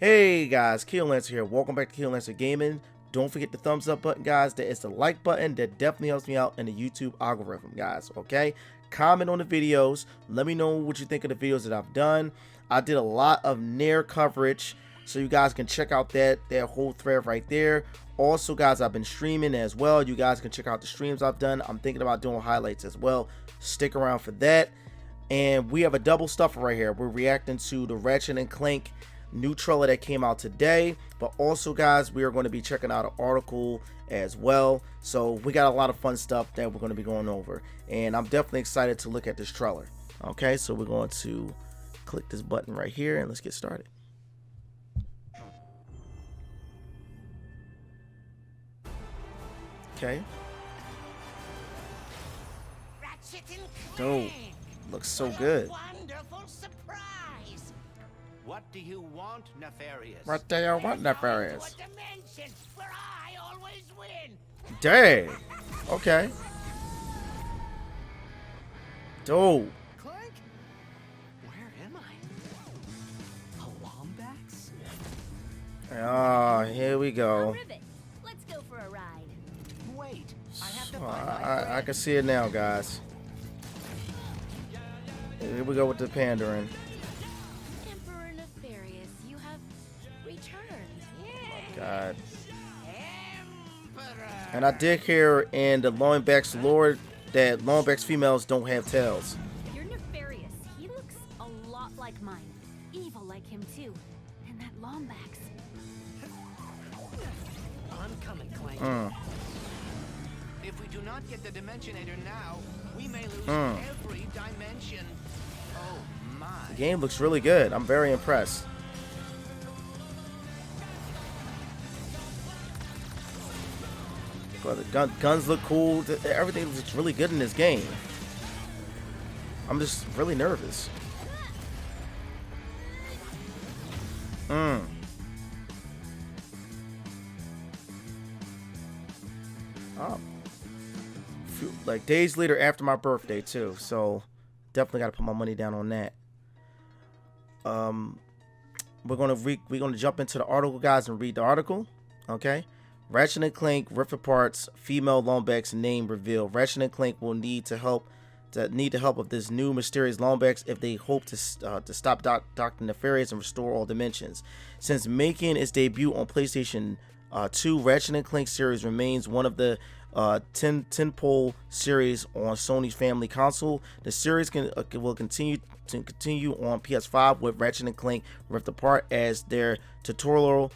Hey guys, Lancer here. Welcome back to Lancer Gaming. Don't forget the thumbs up button, guys. That is the like button. That definitely helps me out in the YouTube algorithm, guys. Okay? Comment on the videos. Let me know what you think of the videos that I've done. I did a lot of Nier coverage, so you guys can check out that whole thread right there. Also, guys, I've been streaming as well. You guys can check out the streams I've done. I'm thinking about doing highlights as well. Stick around for that. And we have a double stuffer right here. We're reacting to the Ratchet & Clank new trailer that came out today, but also, guys, we are going to be checking out an article as well. So we got a lot of fun stuff that we're going to be going over, and I'm definitely excited to look at this trailer. Okay, so we're going to click this button right here and let's get started. Okay. Oh, looks so good. What do you want, Nefarious? What do you want, Nefarious? Dimension where I always win. Dang. Okay. Dope. Clank? Where am I? A Lombax? Ah, here we go. Let's go for a ride. Wait, I have to find my I can see it now, guys. Here we go with the pandering. Emperor Nefarious, you have returned. God. Emperor. And I did hear in the Lombax lore that Lombax females don't have tails. You're Nefarious. He looks a lot like mine. Evil like him too. And that Lombax. I'm coming, Clank. If we do not get the Dimensionator now, we may lose every dimension. Oh my. The game looks really good. I'm very impressed. But the guns look cool. Everything looks really good in this game. I'm just really nervous. Oh. Like days later after my birthday too, so definitely got to put my money down on that. We're gonna jump into the article, guys, and read the article. Okay. Ratchet & Clank Rift Apart's female Lombax name revealed. Ratchet & Clank will need the help of this new mysterious Lombax if they hope to stop Dr. Nefarious and restore all dimensions. Since making its debut on PlayStation 2, Ratchet & Clank series remains one of the 10-pole series on Sony's family console. The series will continue on PS5 with Ratchet & Clank Rift Apart as their tutorial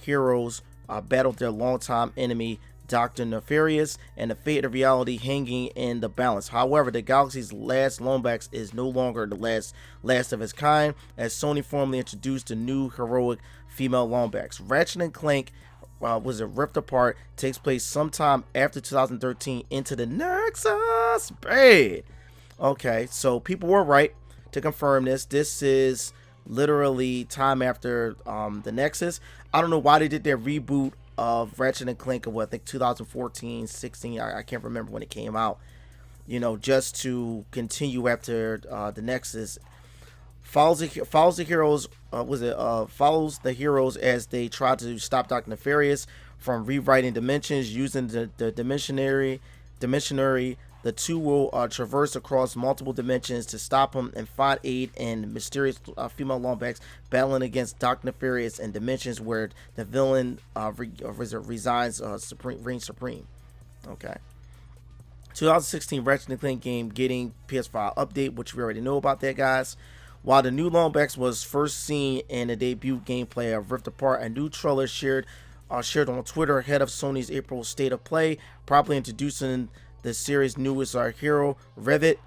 heroes battled their longtime enemy Dr. Nefarious, and the fate of reality hanging in the balance. However, the galaxy's last Lombax is no longer the last of its kind, as Sony formally introduced a new heroic female Lombax. Ratchet & Clank was a Rift Apart takes place sometime after 2013 into the Nexus. Bad. Okay, so people were right to confirm this. This is literally time after the Nexus. I don't know why they did their reboot of Ratchet & Clank of what, I think 2014, 16. I can't remember when it came out. You know, just to continue after the Nexus. Follows the heroes. Follows the heroes as they try to stop Dr. Nefarious from rewriting dimensions using the dimensionary. The two will traverse across multiple dimensions to stop him and find aid in mysterious female Lombax battling against Dr. Nefarious in dimensions where the villain reigns supreme. Okay. 2016 Ratchet & Clank game getting PS5 update, which we already know about that, guys. While the new Lombax was first seen in the debut gameplay of Rift Apart, a new trailer shared on Twitter ahead of Sony's April State of Play, probably introducing the series' newest hero, Ratchet.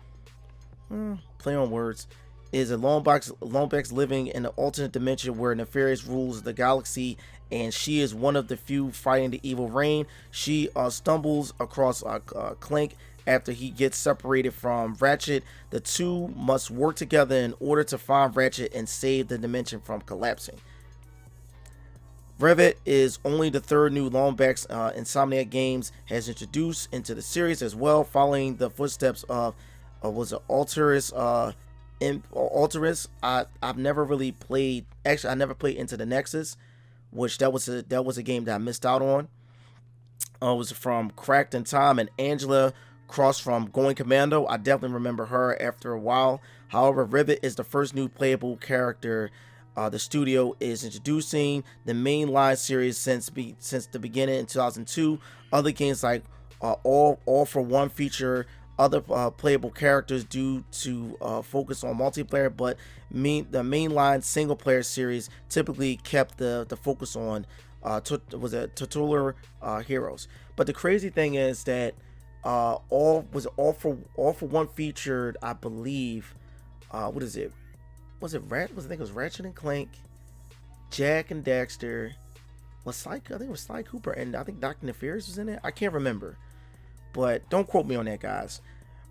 Play on words. Is a Lombax living in an alternate dimension where Nefarious rules the galaxy, and she is one of the few fighting the evil reign. She stumbles across Clank after he gets separated from Ratchet. The two must work together in order to find Ratchet and save the dimension from collapsing. Ratchet is only the third new Lombax Insomniac Games has introduced into the series as well, following the footsteps of was it Alterus in Alterous. I've never really played. Actually, I never played Into the Nexus, which that was a game that I missed out on. It was from Cracked in Time and Angela Cross from Going Commando. I definitely remember her after a while. However, Rivet is the first new playable character the studio is introducing. The mainline series since the beginning in 2002. Other games like All for One feature other playable characters due to focus on multiplayer, but the mainline single player series typically kept the focus on titular heroes. But the crazy thing is that all for One featured, I believe, what is it? I think it was Ratchet and Clank, Jak and Daxter, I think it was Sly Cooper, and I think Dr. Nefarious was in it. I can't remember, but don't quote me on that, guys.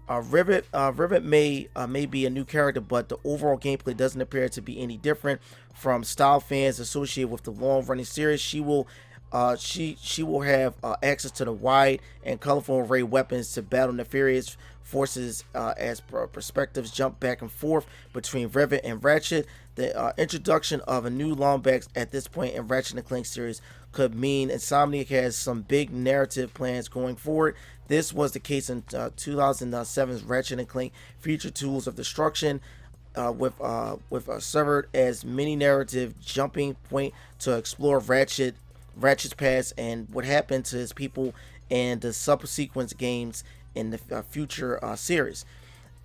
Rivet may be a new character, but the overall gameplay doesn't appear to be any different from style fans associated with the long-running series. She will have access to the wide and colorful array of weapons to battle nefarious forces as perspectives jump back and forth between Rivet and Ratchet. The introduction of a new Lombax at this point in Ratchet and Clank series could mean Insomniac has some big narrative plans going forward. This was the case in 2007's Ratchet and Clank Future Tools of Destruction, with served as mini narrative jumping point to explore Ratchet's past and what happened to his people and the subsequent games in the future series.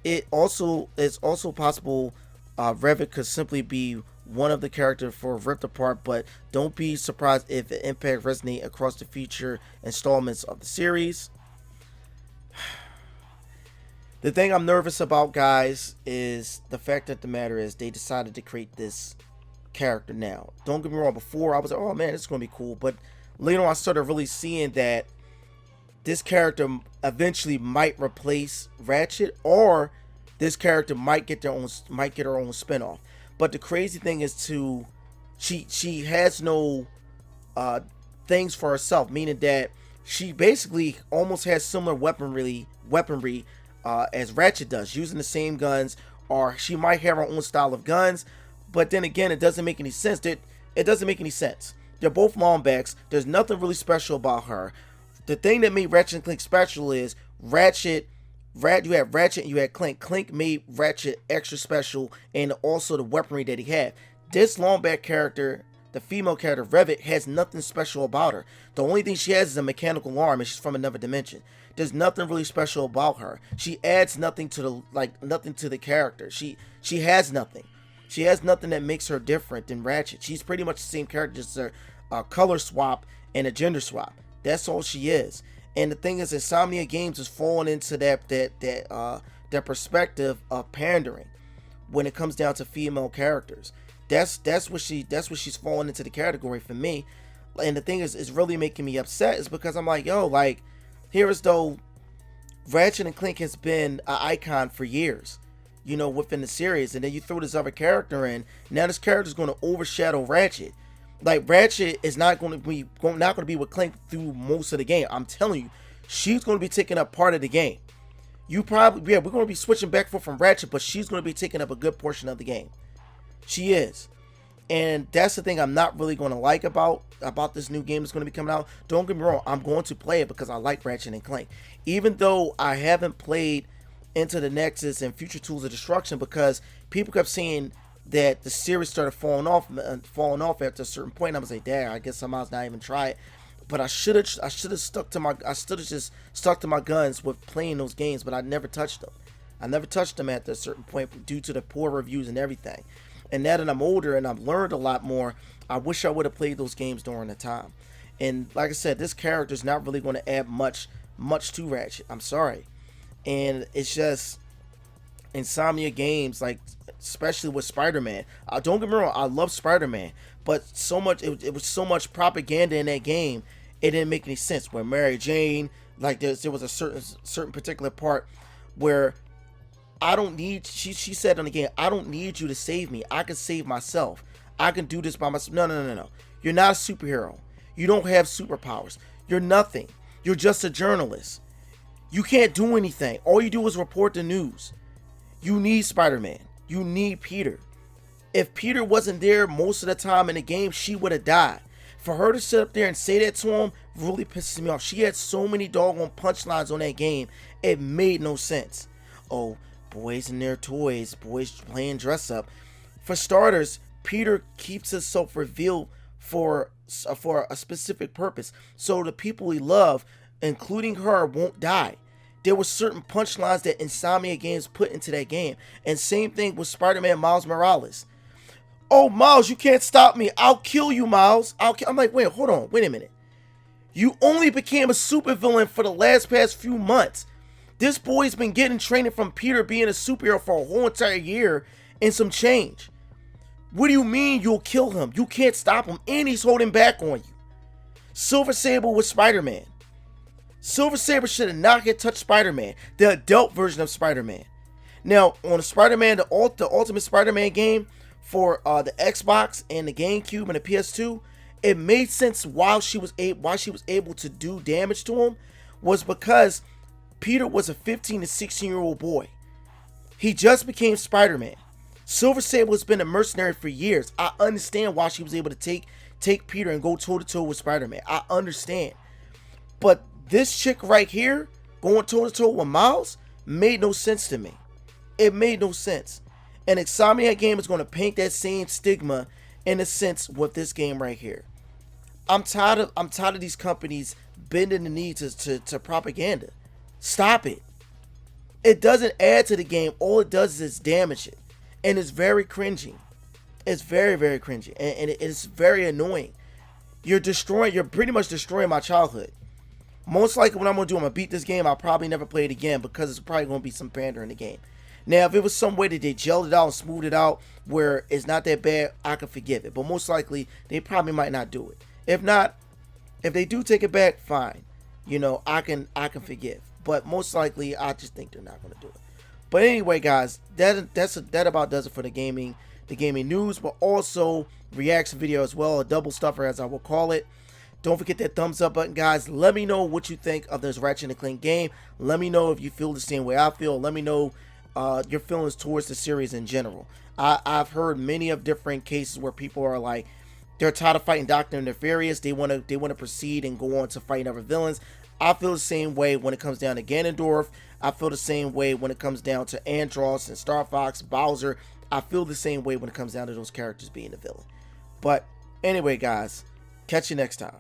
It's also possible Rivet could simply be one of the characters for Ripped Apart, but don't be surprised if the impact resonates across the future installments of the series. The thing I'm nervous about, guys, is the fact that the matter is they decided to create this character now. Don't get me wrong, before I was like, oh man, this is going to be cool, but later on I started really seeing that this character eventually might replace Ratchet, or this character might get her own spinoff. But the crazy thing is she has no things for herself, meaning that she basically almost has similar weaponry as Ratchet does, using the same guns, or she might have her own style of guns. But then again, it doesn't make any sense. It doesn't make any sense. They're both Lombax. There's nothing really special about her. The thing that made Ratchet and Clank special is you had Ratchet and you had Clank. Clank made Ratchet extra special, and also the weaponry that he had. This Lombax character, the female character Rivet, has nothing special about her. The only thing she has is a mechanical arm, and she's from another dimension. There's nothing really special about her. She adds nothing to the character. She has nothing. She has nothing that makes her different than Ratchet. She's pretty much the same character, just a color swap and a gender swap. That's all she is. And the thing is, Insomnia Games is falling into that perspective of pandering when it comes down to female characters. That's what she's falling into the category for me. And the thing is really making me upset is because I'm like, yo, like, here as though Ratchet and Clank has been an icon for years, you know, within the series, and then you throw this other character in. Now this character is going to overshadow Ratchet. Like, Ratchet is not going to be with Clank through most of the game. I'm telling you, she's going to be taking up part of the game. We're going to be switching back and forth from Ratchet, but she's going to be taking up a good portion of the game. She is. And that's the thing I'm not really going to like about this new game that's going to be coming out. Don't get me wrong, I'm going to play it because I like Ratchet and Clank. Even though I haven't played Into the Nexus and Future Tools of Destruction, because people kept saying that the series started falling off after a certain point. I was like, dang, I guess I might not even try it. But I should have just stuck to my guns with playing those games, but I never touched them. I never touched them at a certain point due to the poor reviews and everything. And now that I'm older and I've learned a lot more, I wish I would have played those games during the time. And like I said, this character is not really going to add much to Ratchet. I'm sorry. And it's just Insomnia Games, like, especially with Spider-Man. Don't get me wrong, I love Spider-Man, but so much it was so much propaganda in that game, it didn't make any sense. Where Mary Jane, like, there was a certain particular part where I don't need, she said on the game, I don't need you to save me. I can save myself. I can do this by myself. No. You're not a superhero. You don't have superpowers. You're nothing. You're just a journalist. You can't do anything. All you do is report the news. You need Spider-Man. You need Peter. If Peter wasn't there most of the time in the game, she would have died. For her to sit up there and say that to him really pisses me off. She had so many doggone punchlines on that game, it made no sense. Oh, boys and their toys, boys playing dress up. For starters, Peter keeps himself revealed for a specific purpose, so the people he loved, including her, won't die. There were certain punchlines that Insomnia Games put into that game, and same thing with Spider-Man Miles Morales. Oh, Miles, you can't stop me. I'll kill you, Miles. I'm like, wait, hold on, wait a minute. You only became a supervillain for the past few months. This boy's been getting training from Peter being a superhero for a whole entire year and some change. What do you mean you'll kill him? You can't stop him, and he's holding back on you. Silver Sable was Spider-Man. Silver Sable should have not get touched Spider-Man, the adult version of Spider-Man. Now, on the Spider-Man, the Ultimate Spider-Man game for the Xbox and the GameCube and the PS2, it made sense why she was able to do damage to him was because Peter was a 15 to 16-year-old boy. He just became Spider-Man. Silver Sable has been a mercenary for years. I understand why she was able to take Peter and go toe-to-toe with Spider-Man. I understand. But this chick right here, going toe-to-toe with Miles, made no sense to me. It made no sense. And Insomniac Game is going to paint that same stigma in a sense with this game right here. I'm tired of these companies bending the knee to propaganda. Stop it. It doesn't add to the game. All it does is damage it. And it's very cringy. It's very, very cringy. And it's very annoying. You're pretty much destroying my childhood. Most likely what I'm going to do, I'm going to beat this game. I'll probably never play it again because it's probably going to be some pander in the game. Now, if it was some way that they gelled it out and smoothed it out where it's not that bad, I could forgive it. But most likely, they probably might not do it. If not, if they do take it back, fine. You know, I can forgive. But most likely, I just think they're not going to do it. But anyway, guys, that about does it for the gaming news, but also reaction video as well, a double stuffer as I will call it. Don't forget that thumbs up button, guys. Let me know what you think of this Ratchet Clank game. Let me know if you feel the same way I feel. Let me know your feelings towards the series in general. I've heard many of different cases where people are like, they're tired of fighting Dr. Nefarious. They want to proceed and go on to fighting other villains. I feel the same way when it comes down to Ganondorf. I feel the same way when it comes down to Andross and Star Fox, Bowser. I feel the same way when it comes down to those characters being the villain. But anyway, guys, catch you next time.